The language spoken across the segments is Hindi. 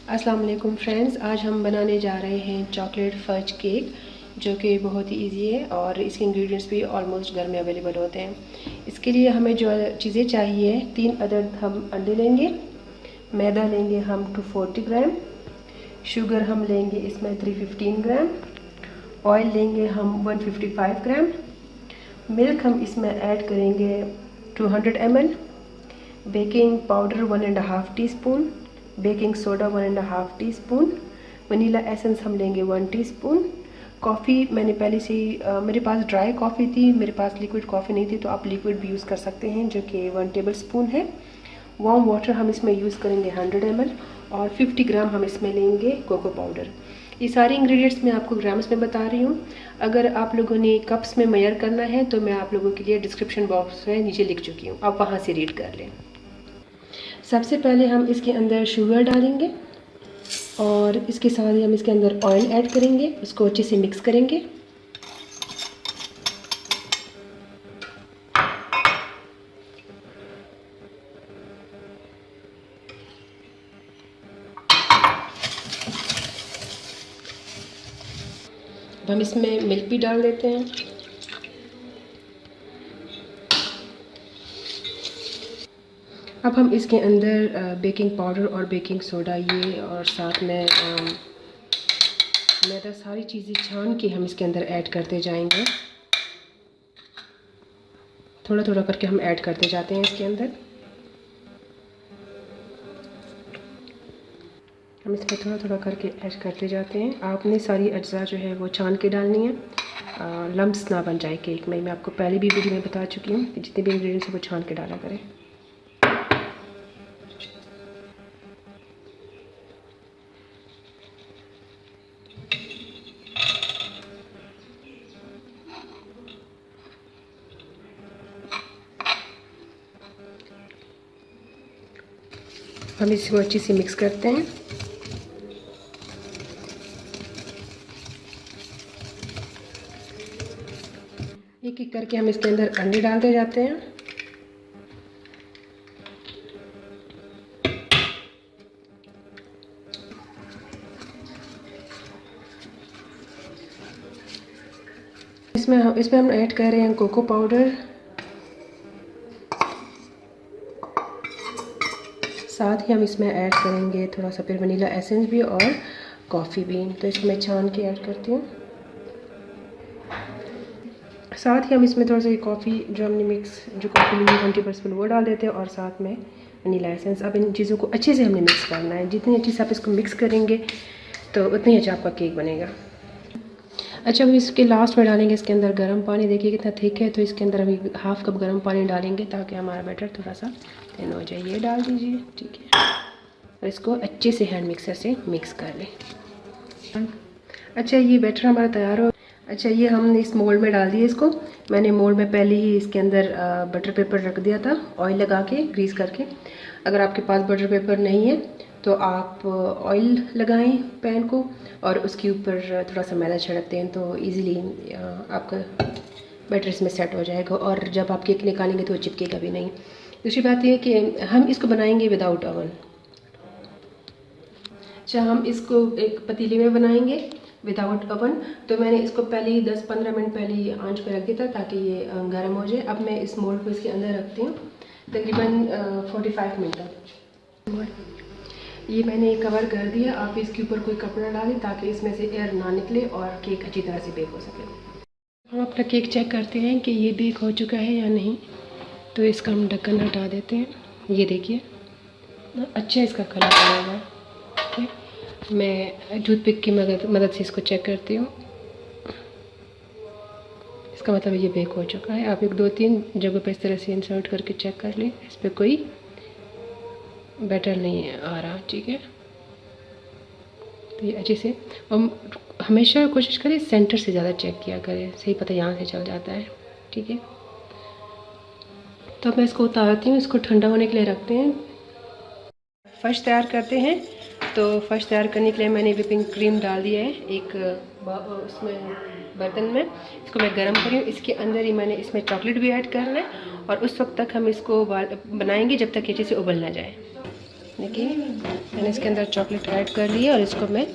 अस्सलाम वालेकुम फ्रेंड्स, आज हम बनाने जा रहे हैं चॉकलेट फज केक, जो कि बहुत ही इजी है और इसके इंग्रेडिएंट्स भी ऑलमोस्ट घर में अवेलेबल होते हैं। इसके लिए हमें जो चीज़ें चाहिए, 3 अदद हम अंडे लेंगे, मैदा लेंगे हम 240 ग्राम, शुगर हम लेंगे इसमें 315 ग्राम, ऑयल लेंगे हम 155 ग्राम, मिल्क हम इसमें ऐड करेंगे 200 ml, baking powder 1.5 teaspoon, baking soda 1.5 teaspoon, vanilla essence हम लेंगे 1 टीस्पून। कॉफ़ी मैंने पहले से मेरे पास ड्राई कॉफ़ी थी, मेरे पास लिक्विड कॉफ़ी नहीं थी, तो आप लिक्विड भी यूज़ कर सकते हैं, जो कि 1 टेबल स्पून है। वार्म वाटर हम इसमें यूज़ करेंगे 100 ml और 50 ग्राम हम इसमें लेंगे कोको पाउडर। ये सारे इंग्रेडिएंट्स मैं आपको ग्राम्स में बता रही हूँ। अगर आप लोगों ने कप्स में मेजर करना है तो मैं आप लोगों के लिए डिस्क्रिप्शन बॉक्स में नीचे लिख चुकी हूँ, आप वहाँ से रीड कर लें। सबसे पहले हम इसके अंदर शुगर डालेंगे और इसके साथ ही हम इसके अंदर ऑयल ऐड करेंगे, उसको अच्छे से मिक्स करेंगे। हम इसमें मिल्क भी डाल देते हैं। अब हम इसके अंदर बेकिंग पाउडर और बेकिंग सोडा ये और साथ में मैदा, सारी चीज़ें छान के हम इसके अंदर ऐड करते जाएंगे। थोड़ा थोड़ा करके हम ऐड करते जाते हैं इसके अंदर। हम इसमें थोड़ा थोड़ा करके ऐड करते जाते हैं। आपने सारी अज्जा जो है वो छान के डालनी है, लम्प्स ना बन जाए केक में। मैं आपको पहले भी वीडियो में बता चुकी हूँ कि जितने भी इंग्रेडिएंट्स हैं वो छान के डाला करें। हम इसको अच्छे से मिक्स करते हैं। एक एक करके हम इसके अंदर अंडे डालते जाते हैं। इसमें हम ऐड कर रहे हैं कोको पाउडर, साथ ही हम इसमें ऐड करेंगे थोड़ा सा फिर वनीला एसेंस भी और कॉफ़ी भी। तो इसको मैं छान के ऐड करती हूँ। साथ ही हम इसमें थोड़ा सा कॉफ़ी जो हमने जो कॉफ़ी ली 1 टेबल स्पून वो डाल देते हैं और साथ में वनीला एसेंस। अब इन चीज़ों को अच्छे से हमने मिक्स करना है। जितनी अच्छे से आप इसको मिक्स करेंगे तो उतनी अच्छा आपका केक बनेगा। अच्छा, हम इसके लास्ट में डालेंगे इसके अंदर गर्म पानी। देखिए कितना थिक है, तो इसके अंदर हम 1/2 कप गर्म पानी डालेंगे ताकि हमारा बैटर थोड़ा सा थिन हो जाए। ये डाल दीजिए, ठीक है, और इसको अच्छे से हैंड मिक्सर से मिक्स कर लें। अच्छा, ये बैटर हमारा तैयार हो। अच्छा, ये हमने इस मोल्ड में डाल दिया इसको। मैंने मोल्ड में पहले ही इसके अंदर बटर पेपर रख दिया था, ऑयल लगा के, ग्रीस करके। अगर आपके पास बटर पेपर नहीं है तो आप ऑयल लगाएं पैन को और उसके ऊपर थोड़ा सा मैदा छिड़क दें, तो इजीली आपका बैटर इसमें सेट हो जाएगा और जब आप केक निकालेंगे तो वो चिपकेगा भी नहीं। दूसरी बात ये है कि हम इसको बनाएंगे विदाउट ओवन। अच्छा, हम इसको एक पतीले में बनाएंगे विदाउट ओवन। तो मैंने इसको पहले ही 10-15 मिनट पहले ही आंच पर रख दिया था ताकि ये गर्म हो जाए। अब मैं इस मोल्ड को इसके अंदर रखती हूँ तकरीबन 45 मिनट तक। ये मैंने कवर कर दिया। आप इसके ऊपर कोई कपड़ा डालें ताकि इसमें से एयर ना निकले और केक अच्छी तरह से बेक हो सके। हम अपना केक चेक करते हैं कि ये बेक हो चुका है या नहीं। तो इसका हम ढक्कन हटा देते हैं। ये देखिए अच्छा इसका कलर बना हुआ है। ठीक है, मैं टूथपिक की मदद से इसको चेक करती हूँ। इसका मतलब ये बेक हो चुका है। आप 1-2-3 जगह पर इस तरह से इंसर्ट करके चेक कर लें, इस पर कोई बैटर नहीं आ रहा। ठीक है, तो ये अच्छे से हम हमेशा कोशिश करें सेंटर से ज़्यादा चेक किया करें, सही पता यहाँ से चल जाता है। ठीक है, तो मैं इसको उतारती हूँ, इसको ठंडा होने के लिए रखते हैं। फर्श तैयार करते हैं। तो फर्श तैयार करने के लिए मैंने व्हिपिंग क्रीम डाल दिया है एक उसमें बर्तन में। इसको मैं गर्म करी हूँ। इसके अंदर ही मैंने इसमें चॉकलेट भी ऐड करना है और उस वक्त तक हम इसको बनाएंगे जब तक अच्छे से उबल ना जाए। देखिए मैंने इसके अंदर चॉकलेट ऐड कर ली है और इसको मैं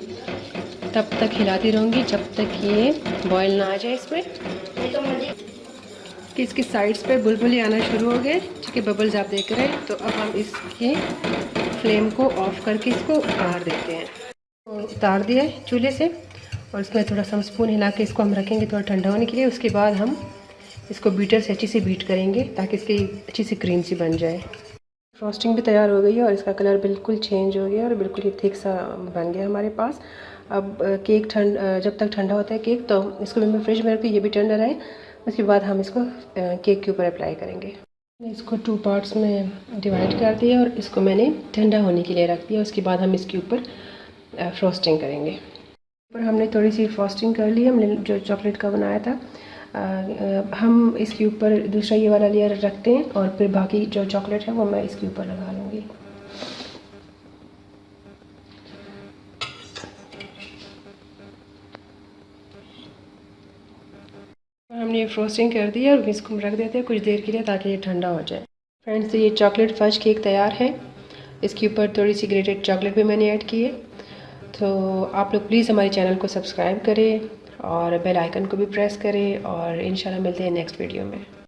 तब तक हिलाती रहूँगी जब तक ये बॉयल ना आ जाए इसमें कि इसकी साइड्स पे बुलबुले आना शुरू हो गए। ठीक है, बबल्स आप देख रहे हैं। तो अब हम इसके फ्लेम को ऑफ करके इसको उतार देते हैं। उतार दिया है चूल्हे से और इसमें थोड़ा सा स्पून हिला के इसको हम रखेंगे थोड़ा ठंडा होने के लिए। उसके बाद हम इसको बीटर से अच्छी से बीट करेंगे ताकि इसकी अच्छी सी क्रीम सी बन जाए। फ्रॉस्टिंग भी तैयार हो गई है और इसका कलर बिल्कुल चेंज हो गया और बिल्कुल ये थिक सा बन गया हमारे पास। अब केक जब तक ठंडा होता है केक तो इसको मैं फ्रिज में रखी, ये भी ठंडा रहे। उसके बाद हम इसको केक के ऊपर अप्लाई करेंगे। इसको 2 पार्ट्स में डिवाइड कर दिया और इसको मैंने ठंडा होने के लिए रख दिया। उसके बाद हम इसके ऊपर फ्रॉस्टिंग करेंगे। ऊपर हमने थोड़ी सी फ्रॉस्टिंग कर ली, हमने जो चॉकलेट का बनाया था। हम इसके ऊपर दूसरा ये वाला लेयर रखते हैं और फिर बाकी जो चॉकलेट है वो मैं इसके ऊपर लगा लूँगी। हमने फ्रोस्टिंग कर दी और इसको रख देते हैं कुछ देर के लिए ताकि ये ठंडा हो जाए। फ्रेंड्स, तो ये चॉकलेट फज केक तैयार है। इसके ऊपर थोड़ी सी ग्रेटेड चॉकलेट भी मैंने ऐड की है। तो आप लोग प्लीज़ हमारे चैनल को सब्सक्राइब करें और बेल आइकन को भी प्रेस करें और इंशाल्लाह मिलते हैं नेक्स्ट वीडियो में।